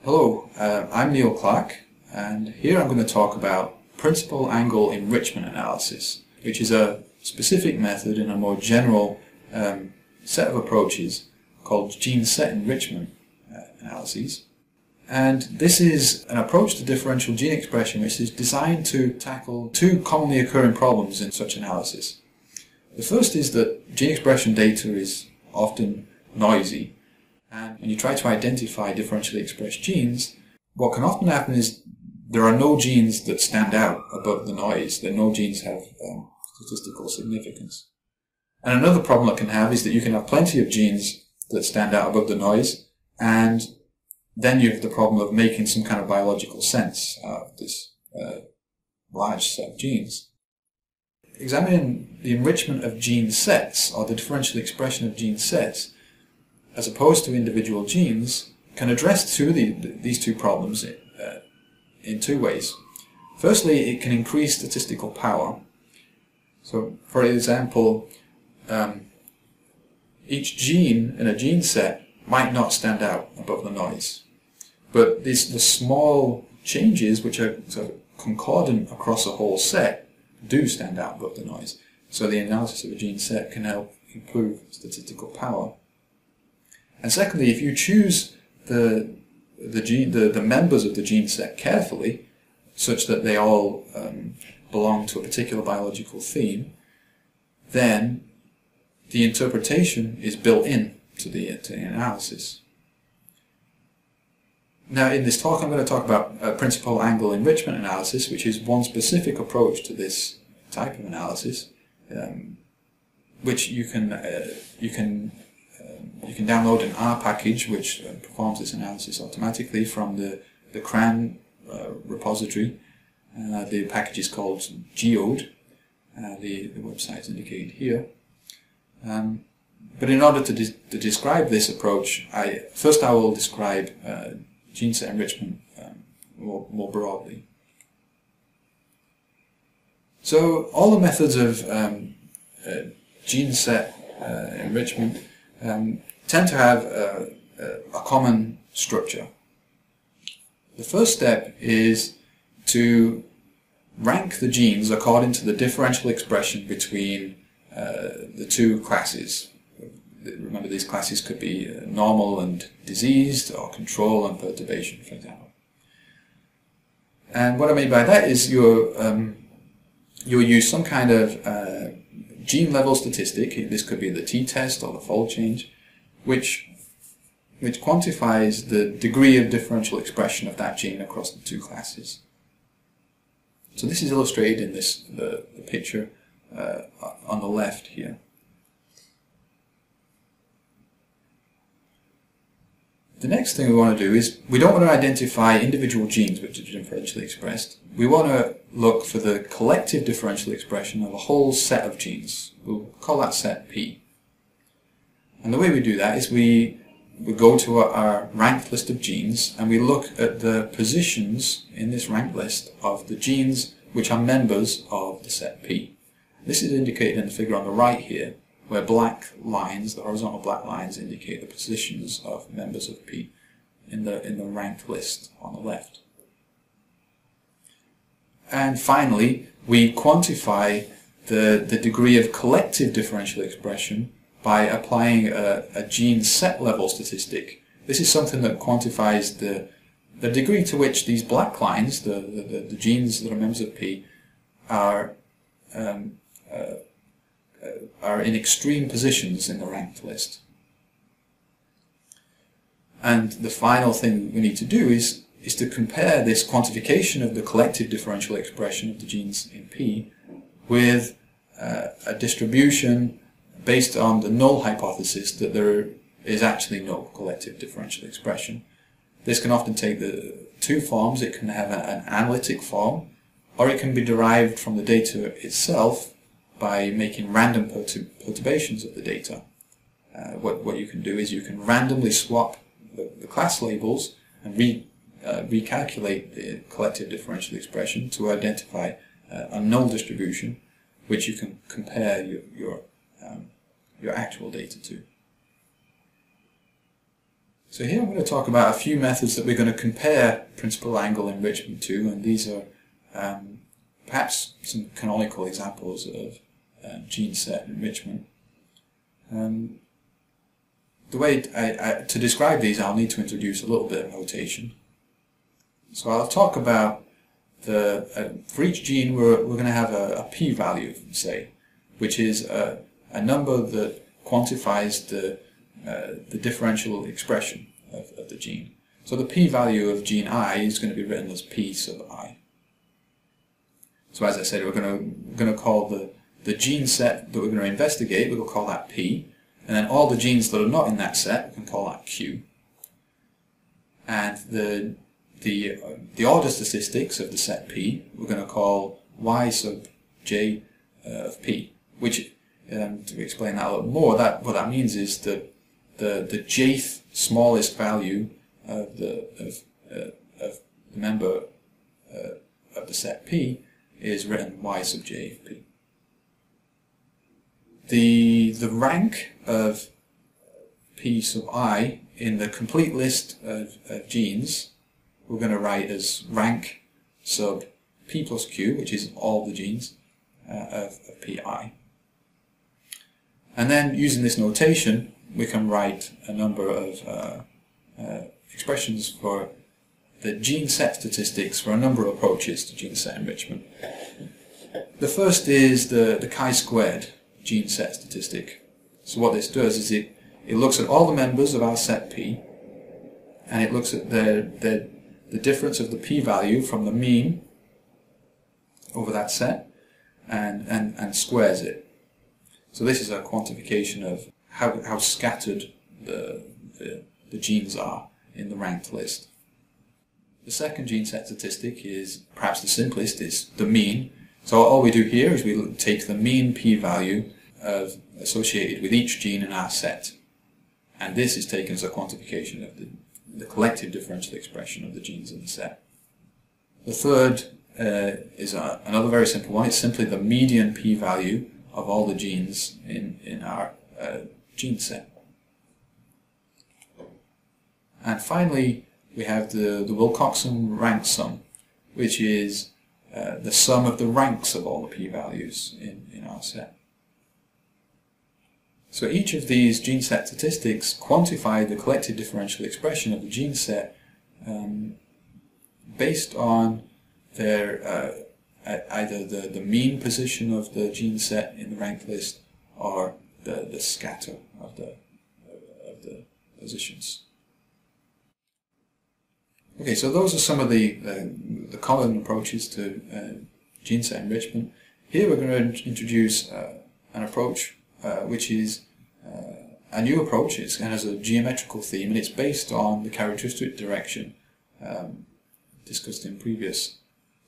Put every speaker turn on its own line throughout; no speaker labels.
Hello, I'm Neil Clark, and here I'm going to talk about principal angle enrichment analysis, which is a specific method in a more general set of approaches called gene set enrichment analyses. And this is an approach to differential gene expression which is designed to tackle two commonly occurring problems in such analysis. The first is that gene expression data is often noisy, and when you try to identify differentially expressed genes, what can often happen is there are no genes that stand out above the noise, that no genes have statistical significance. And another problem it can have is that you can have plenty of genes that stand out above the noise, and then you have the problem of making some kind of biological sense out of this large set of genes. Examining the enrichment of gene sets, or the differential expression of gene sets, as opposed to individual genes, can address these two problems in two ways. Firstly, it can increase statistical power. So, for example, each gene in a gene set might not stand out above the noise, but the small changes which are sort of concordant across a whole set do stand out above the noise. So the analysis of a gene set can help improve statistical power. And secondly, if you choose the members of the gene set carefully, such that they all belong to a particular biological theme, then the interpretation is built in to the analysis. Now, in this talk, I'm going to talk about principal angle enrichment analysis, which is one specific approach to this type of analysis, which you can download an R package which performs this analysis automatically from the CRAN repository. The package is called Geode. The website is indicated here. But in order to describe this approach, first I will describe gene set enrichment more broadly. So all the methods of gene set enrichment tend to have a common structure. The first step is to rank the genes according to the differential expression between the two classes. Remember, these classes could be normal and diseased, or control and perturbation, for example. And what I mean by that is you'll use some kind of gene level statistic. This could be the t-test or the fold change, which quantifies the degree of differential expression of that gene across the two classes. So this is illustrated in the picture on the left here. The next thing we want to do is, we don't want to identify individual genes which are differentially expressed. We want to look for the collective differential expression of a whole set of genes. We'll call that set P. And the way we do that is we go to our ranked list of genes, and we look at the positions in this ranked list of the genes which are members of the set P. This is indicated in the figure on the right here, where black lines, the horizontal black lines, indicate the positions of members of P in the ranked list on the left. And finally, we quantify the degree of collective differential expression by applying a gene set level statistic. This is something that quantifies the degree to which these black lines, the genes that are members of P, are in extreme positions in the ranked list. And the final thing we need to do is to compare this quantification of the collective differential expression of the genes in P with a distribution based on the null hypothesis that there is actually no collective differential expression. This can often take the two forms. It can have an analytic form, or it can be derived from the data itself by making random perturbations of the data. What you can do is you can randomly swap the class labels and recalculate the collective differential expression to identify a null distribution, which you can compare your actual data to. So here I'm going to talk about a few methods that we're going to compare principal angle enrichment to, and these are perhaps some canonical examples of gene set enrichment. The way to describe these, I'll need to introduce a little bit of notation. So I'll talk about for each gene we're going to have a p-value, say, which is a number that quantifies the differential expression of the gene. So the p-value of gene I is going to be written as p sub I. So as I said, we're going to call the gene set that we're going to investigate, we'll call that p, and then all the genes that are not in that set, we can call that q. And the order statistics of the set p, we're going to call y sub j of p, which, to explain that a little more, what that means is that the jth smallest value of the member of the set p is written y sub j of p. The rank of p sub I in the complete list of genes we're going to write as rank sub p plus q, which is all the genes of pi. And then using this notation we can write a number of expressions for the gene set statistics for a number of approaches to gene set enrichment. The first is the chi-squared gene set statistic. So what this does is it looks at all the members of our set P, and it looks at the difference of the p-value from the mean over that set and squares it. So this is a quantification of how scattered the genes are in the ranked list. The second gene set statistic is perhaps the simplest, is the mean. So all we do here is we take the mean p-value associated with each gene in our set, and this is taken as a quantification of the collective differential expression of the genes in the set. The third is another very simple one. It's simply the median p-value of all the genes in our gene set. And finally, we have the Wilcoxon rank sum, which is the sum of the ranks of all the p-values in our set. So each of these gene set statistics quantify the collective differential expression of the gene set based on their either the mean position of the gene set in the ranked list or the scatter of the positions. Okay, so those are some of the common approaches to gene set enrichment. Here we're going to introduce an approach which is a new approach. It has a geometrical theme, and it's based on the characteristic direction discussed in previous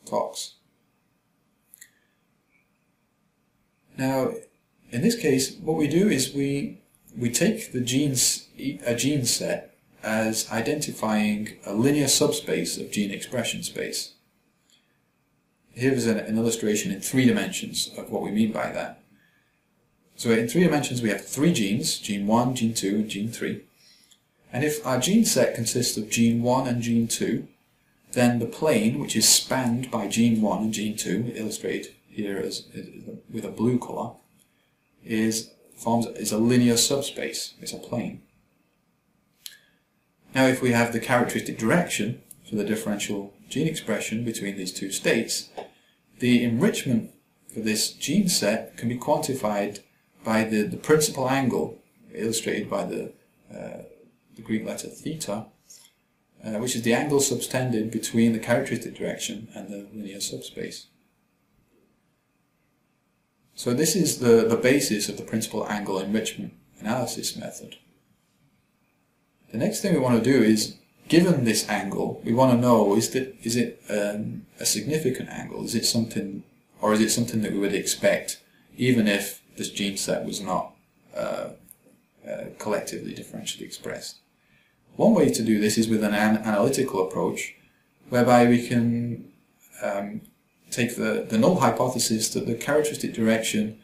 talks. Now, in this case, what we do is we take a gene set as identifying a linear subspace of gene expression space. Here's an illustration in 3 dimensions of what we mean by that. So in 3 dimensions we have 3 genes, gene 1, gene 2, and gene 3. And if our gene set consists of gene 1 and gene 2, then the plane, which is spanned by gene 1 and gene 2, illustrated here with a blue colour, is a linear subspace. It's a plane. Now if we have the characteristic direction for the differential gene expression between these 2 states, the enrichment for this gene set can be quantified by the principal angle, illustrated by the Greek letter theta, which is the angle subtended between the characteristic direction and the linear subspace. So this is the basis of the principal angle enrichment analysis method. The next thing we want to do is, given this angle, we want to know, is it a significant angle? Is it something, or is it something that we would expect even if this gene set was not collectively differentially expressed? One way to do this is with an analytical approach, whereby we can take the null hypothesis that the characteristic direction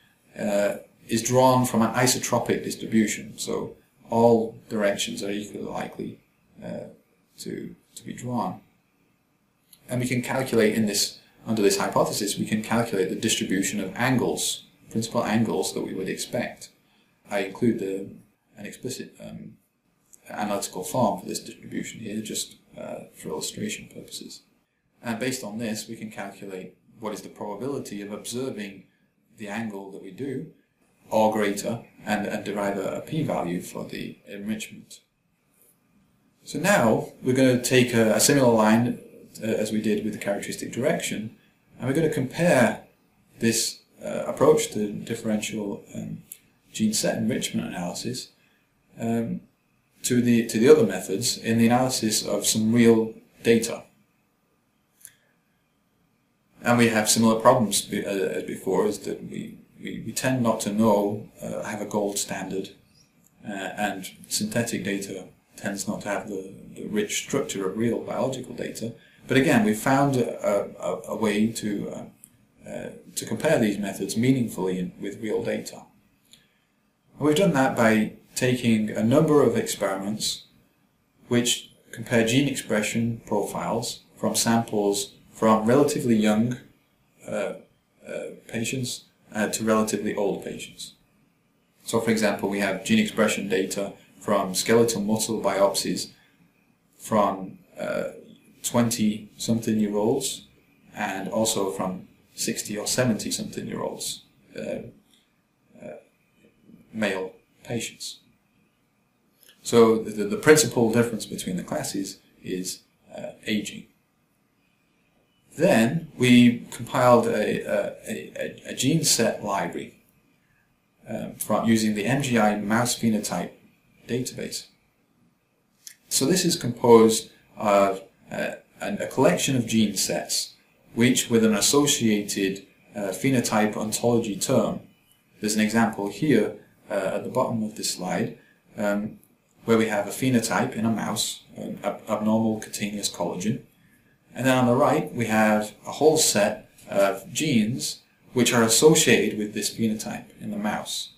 is drawn from an isotropic distribution. So all directions are equally likely to be drawn. And we can calculate under this hypothesis, we can calculate the distribution of angles, principal angles that we would expect. I include an explicit analytical form for this distribution here, just for illustration purposes. And based on this, we can calculate what is the probability of observing the angle that we do, or greater, and derive a p-value for the enrichment. So now we're going to take a similar line as we did with the characteristic direction, and we're going to compare this approach to differential gene set enrichment analysis to the other methods in the analysis of some real data. And we have similar problems as before, is that we tend not to have a gold standard, and synthetic data tends not to have the rich structure of real biological data. But again, we found a way to compare these methods meaningfully with real data. And we've done that by taking a number of experiments which compare gene expression profiles from samples from relatively young patients to relatively old patients. So for example, we have gene expression data from skeletal muscle biopsies from 20-something-year-olds and also from 60 or 70-something-year-olds male patients. So the principal difference between the classes is aging. Then we compiled a gene set library from using the MGI mouse phenotype database. So this is composed of a collection of gene sets, which with an associated phenotype ontology term. There's an example here at the bottom of this slide, where we have a phenotype in a mouse, abnormal cutaneous collagen. And then on the right, we have a whole set of genes which are associated with this phenotype in the mouse.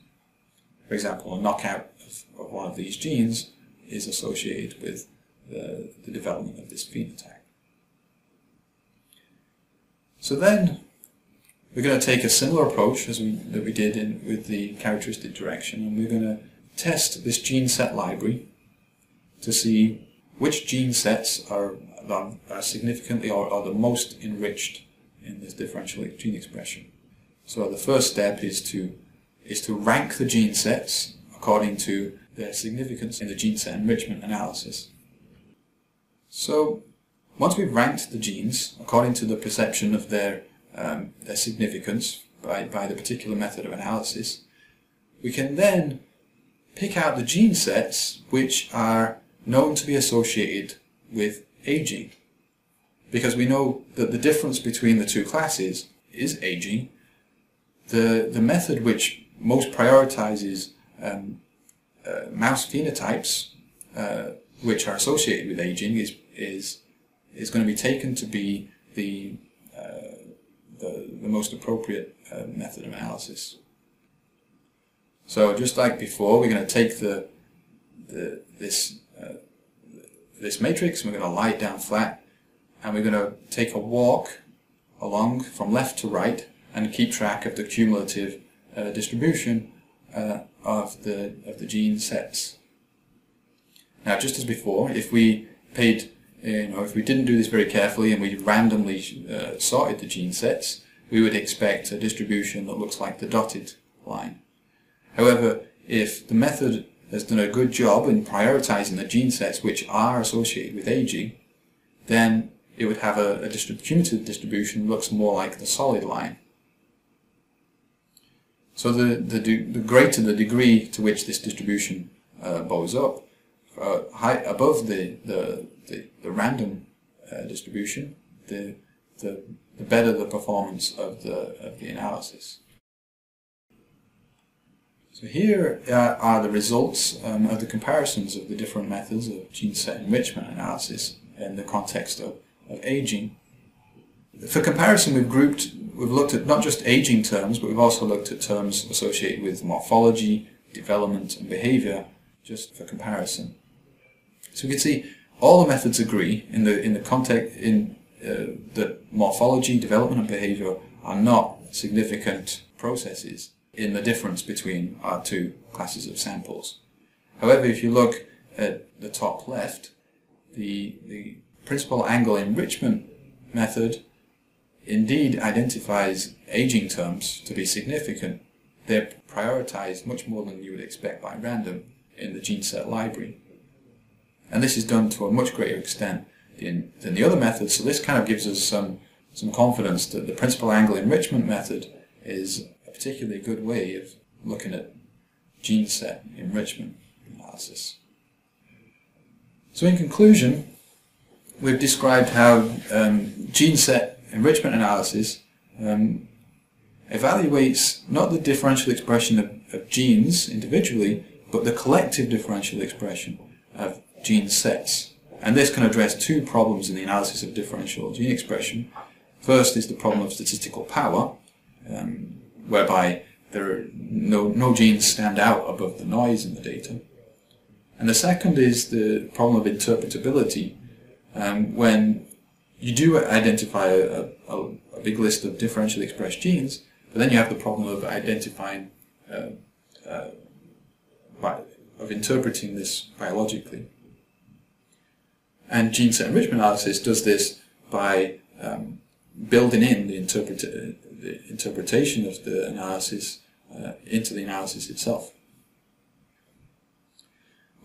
For example, a knockout of one of these genes is associated with the development of this phenotype. So then we're going to take a similar approach as that we did with the characteristic direction, and we're going to test this gene set library to see which gene sets are significantly or the most enriched in this differential gene expression. So the first step is to rank the gene sets according to their significance in the gene set enrichment analysis. So once we've ranked the genes according to the perception of their significance by the particular method of analysis, we can then pick out the gene sets which are known to be associated with aging, because we know that the difference between the two classes is aging. The method which most prioritizes mouse phenotypes which are associated with aging is going to be taken to be the most appropriate method of analysis. So just like before, we're going to take this matrix, and we're going to lie it down flat, and we're going to take a walk along from left to right and keep track of the cumulative distribution of the gene sets. Now, just as before, if we if we didn't do this very carefully and we randomly sorted the gene sets, we would expect a distribution that looks like the dotted line. However, if the method has done a good job in prioritizing the gene sets which are associated with aging, then it would have a cumulative distribution that looks more like the solid line. So the greater the degree to which this distribution bows up, above the random distribution, the better the performance of the analysis. So here are the results of the comparisons of the different methods of gene set enrichment analysis in the context of aging. For comparison, we've looked at not just aging terms, but we've also looked at terms associated with morphology, development, and behavior, just for comparison. So we can see all the methods agree in the context that morphology, development, and behavior are not significant processes in the difference between our two classes of samples. However, if you look at the top left, the principal angle enrichment method indeed identifies aging terms to be significant. They're prioritized much more than you would expect by random in the gene set library. And this is done to a much greater extent than the other methods, so this kind of gives us some confidence that the principal angle enrichment method is a particularly good way of looking at gene set enrichment analysis. So in conclusion, we've described how gene set enrichment analysis evaluates not the differential expression of genes individually, but the collective differential expression of gene sets. And this can address two problems in the analysis of differential gene expression. First is the problem of statistical power, whereby there are no genes stand out above the noise in the data. And the second is the problem of interpretability, when you do identify a big list of differentially expressed genes, but then you have the problem of identifying, of interpreting this biologically. And gene set enrichment analysis does this by building in the interpretation of the analysis into the analysis itself.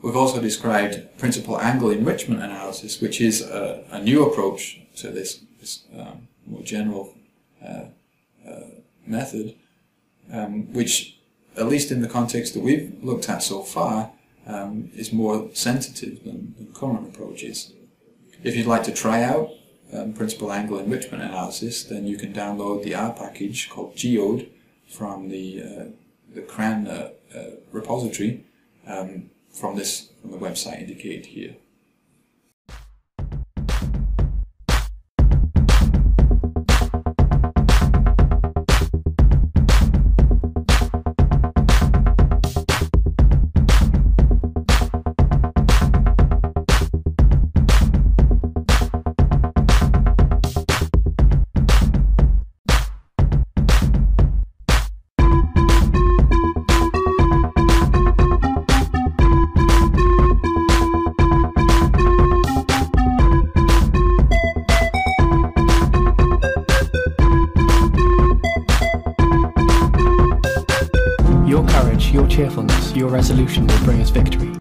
We've also described principal angle enrichment analysis, which is a new approach to this more general method, which, at least in the context that we've looked at so far, is more sensitive than current approaches. If you'd like to try out principal angle enrichment analysis, then you can download the R package called Geode from the CRAN repository from the website indicated here.
Your courage, your cheerfulness, your resolution will bring us victory.